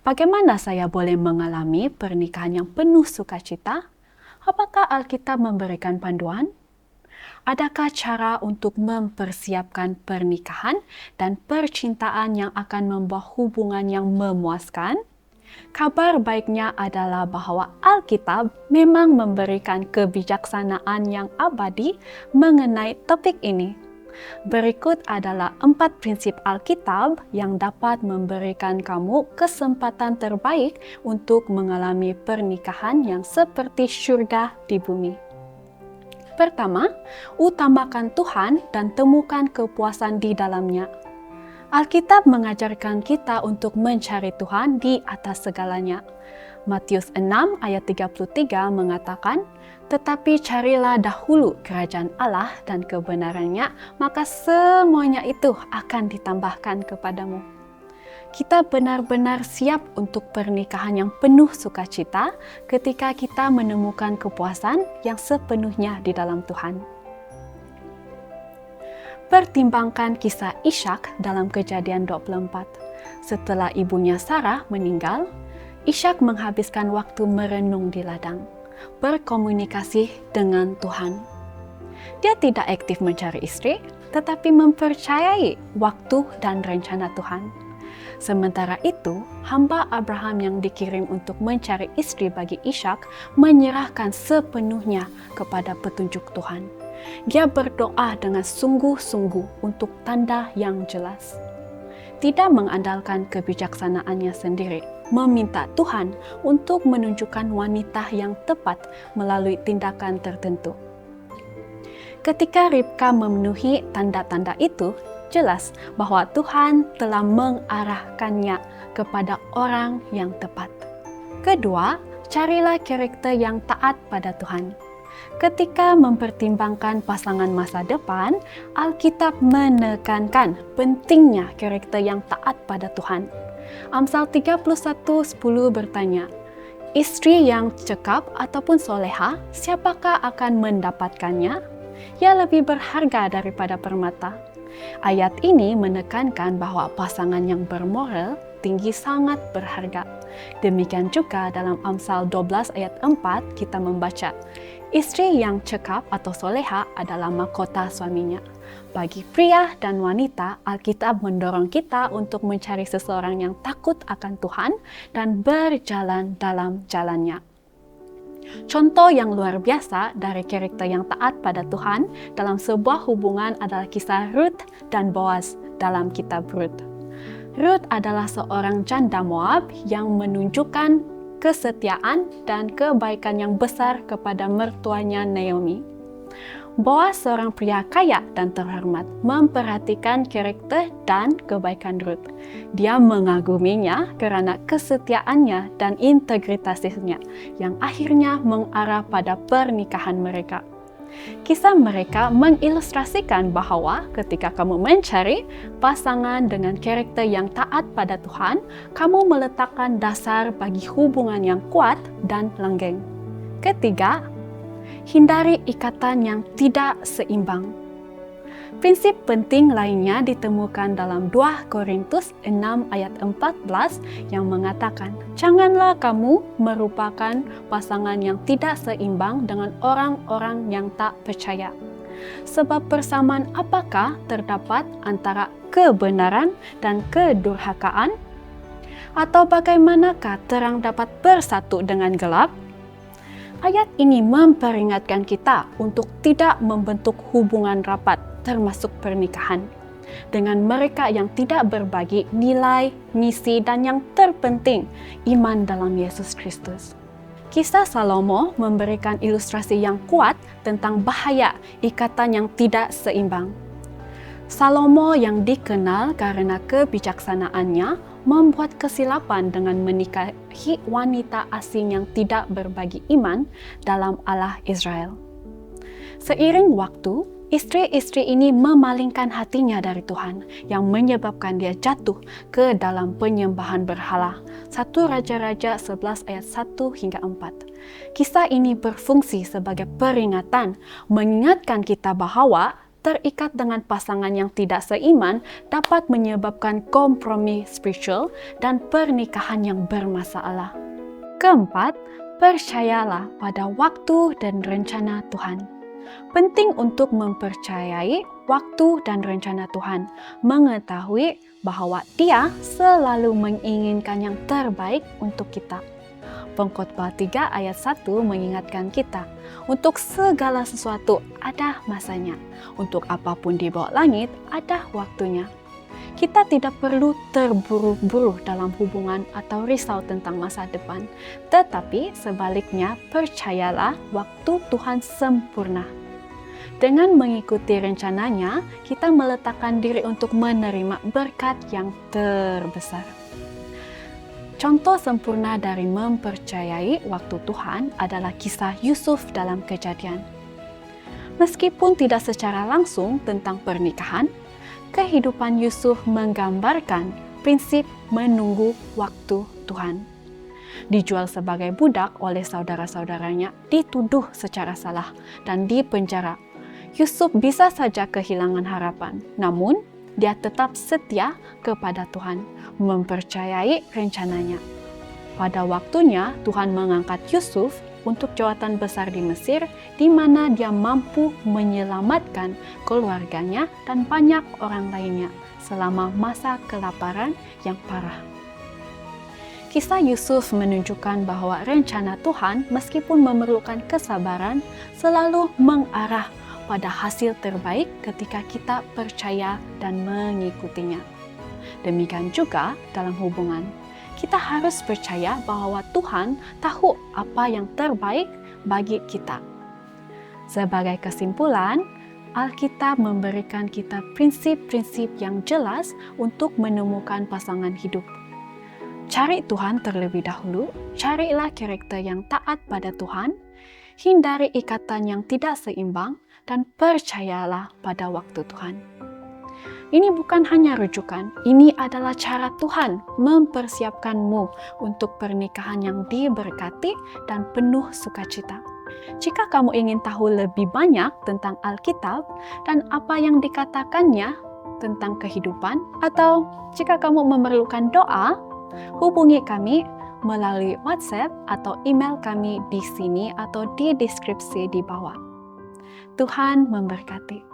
Bagaimana saya boleh mengalami pernikahan yang penuh sukacita? Apakah Alkitab memberikan panduan? Adakah cara untuk mempersiapkan pernikahan dan percintaan yang akan membawa hubungan yang memuaskan? Kabar baiknya adalah bahwa Alkitab memang memberikan kebijaksanaan yang abadi mengenai topik ini. Berikut adalah 4 prinsip Alkitab yang dapat memberikan kamu kesempatan terbaik untuk mengalami pernikahan yang seperti syurga di bumi. Pertama, utamakan Tuhan dan temukan kepuasan di dalamnya. Alkitab mengajarkan kita untuk mencari Tuhan di atas segalanya. Matius 6 ayat 33 mengatakan, "Tetapi carilah dahulu kerajaan Allah dan kebenarannya, maka semuanya itu akan ditambahkan kepadamu." Kita benar-benar siap untuk pernikahan yang penuh sukacita ketika kita menemukan kepuasan yang sepenuhnya di dalam Tuhan. Pertimbangkan kisah Ishak dalam Kejadian 24. Setelah ibunya Sarah meninggal, Ishak menghabiskan waktu merenung di ladang, berkomunikasi dengan Tuhan. Dia tidak aktif mencari istri, tetapi mempercayai waktu dan rencana Tuhan. Sementara itu, hamba Abraham yang dikirim untuk mencari istri bagi Ishak menyerahkan sepenuhnya kepada petunjuk Tuhan. Dia berdoa dengan sungguh-sungguh untuk tanda yang jelas. Tidak mengandalkan kebijaksanaannya sendiri, meminta Tuhan untuk menunjukkan wanita yang tepat melalui tindakan tertentu. Ketika Ribka memenuhi tanda-tanda itu, jelas bahwa Tuhan telah mengarahkannya kepada orang yang tepat. Kedua, carilah karakter yang taat pada Tuhan. Ketika mempertimbangkan pasangan masa depan, Alkitab menekankan pentingnya karakter yang taat pada Tuhan. Amsal 31:10 bertanya, "Istri yang cekap ataupun soleha, siapakah akan mendapatkannya? Ia lebih berharga daripada permata." Ayat ini menekankan bahwa pasangan yang bermoral tinggi sangat berharga. Demikian juga dalam Amsal 12 ayat 4 kita membaca, "Istri yang cekap atau soleha adalah mahkota suaminya." Bagi pria dan wanita, Alkitab mendorong kita untuk mencari seseorang yang takut akan Tuhan dan berjalan dalam jalannya. Contoh yang luar biasa dari karakter yang taat pada Tuhan dalam sebuah hubungan adalah kisah Ruth dan Boaz dalam kitab Ruth. Ruth adalah seorang janda Moab yang menunjukkan kesetiaan dan kebaikan yang besar kepada mertuanya Naomi. Boaz seorang pria kaya dan terhormat, memperhatikan karakter dan kebaikan Ruth. Dia mengaguminya karena kesetiaannya dan integritasnya yang akhirnya mengarah pada pernikahan mereka. Kisah mereka mengilustrasikan bahwa ketika kamu mencari pasangan dengan karakter yang taat pada Tuhan, kamu meletakkan dasar bagi hubungan yang kuat dan langgeng. Ketiga, hindari ikatan yang tidak seimbang. Prinsip penting lainnya ditemukan dalam 2 Korintus 6 ayat 14 yang mengatakan, "Janganlah kamu merupakan pasangan yang tidak seimbang dengan orang-orang yang tak percaya. Sebab persamaan apakah terdapat antara kebenaran dan kedurhakaan? Atau bagaimanakah terang dapat bersatu dengan gelap?" Ayat ini memperingatkan kita untuk tidak membentuk hubungan rapat, termasuk pernikahan, dengan mereka yang tidak berbagi nilai, misi, dan yang terpenting, iman dalam Yesus Kristus. Kisah Salomo memberikan ilustrasi yang kuat tentang bahaya ikatan yang tidak seimbang. Salomo yang dikenal karena kebijaksanaannya membuat kesilapan dengan menikahi wanita asing yang tidak berbagi iman dalam Allah Israel. Seiring waktu, istri-istri ini memalingkan hatinya dari Tuhan yang menyebabkan dia jatuh ke dalam penyembahan berhala. 1 Raja-Raja 11 ayat 1 hingga 4. Kisah ini berfungsi sebagai peringatan, mengingatkan kita bahwa terikat dengan pasangan yang tidak seiman dapat menyebabkan kompromi spiritual dan pernikahan yang bermasalah. Keempat, percayalah pada waktu dan rencana Tuhan. Penting untuk mempercayai waktu dan rencana Tuhan, mengetahui bahwa Dia selalu menginginkan yang terbaik untuk kita. Pengkhotbah 3 ayat 1 mengingatkan kita, untuk segala sesuatu ada masanya, untuk apapun di bawah langit ada waktunya. Kita tidak perlu terburu-buru dalam hubungan atau risau tentang masa depan, tetapi sebaliknya percayalah waktu Tuhan sempurna. Dengan mengikuti rencananya, kita meletakkan diri untuk menerima berkat yang terbesar. Contoh sempurna dari mempercayai waktu Tuhan adalah kisah Yusuf dalam Kejadian. Meskipun tidak secara langsung tentang pernikahan, kehidupan Yusuf menggambarkan prinsip menunggu waktu Tuhan. Dijual sebagai budak oleh saudara-saudaranya, dituduh secara salah, dan dipenjara. Yusuf bisa saja kehilangan harapan, namun dia tetap setia kepada Tuhan, mempercayai rencananya. Pada waktunya, Tuhan mengangkat Yusuf untuk jawatan besar di Mesir, di mana dia mampu menyelamatkan keluarganya dan banyak orang lainnya selama masa kelaparan yang parah. Kisah Yusuf menunjukkan bahwa rencana Tuhan, meskipun memerlukan kesabaran, selalu mengarah pada hasil terbaik ketika kita percaya dan mengikutinya. Demikian juga dalam hubungan. Kita harus percaya bahwa Tuhan tahu apa yang terbaik bagi kita. Sebagai kesimpulan, Alkitab memberikan kita prinsip-prinsip yang jelas untuk menemukan pasangan hidup. Cari Tuhan terlebih dahulu, carilah karakter yang taat pada Tuhan, hindari ikatan yang tidak seimbang, dan percayalah pada waktu Tuhan. Ini bukan hanya rujukan, ini adalah cara Tuhan mempersiapkanmu untuk pernikahan yang diberkati dan penuh sukacita. Jika kamu ingin tahu lebih banyak tentang Alkitab dan apa yang dikatakannya tentang kehidupan, atau jika kamu memerlukan doa, hubungi kami melalui WhatsApp atau email kami di sini atau di deskripsi di bawah. Tuhan memberkati.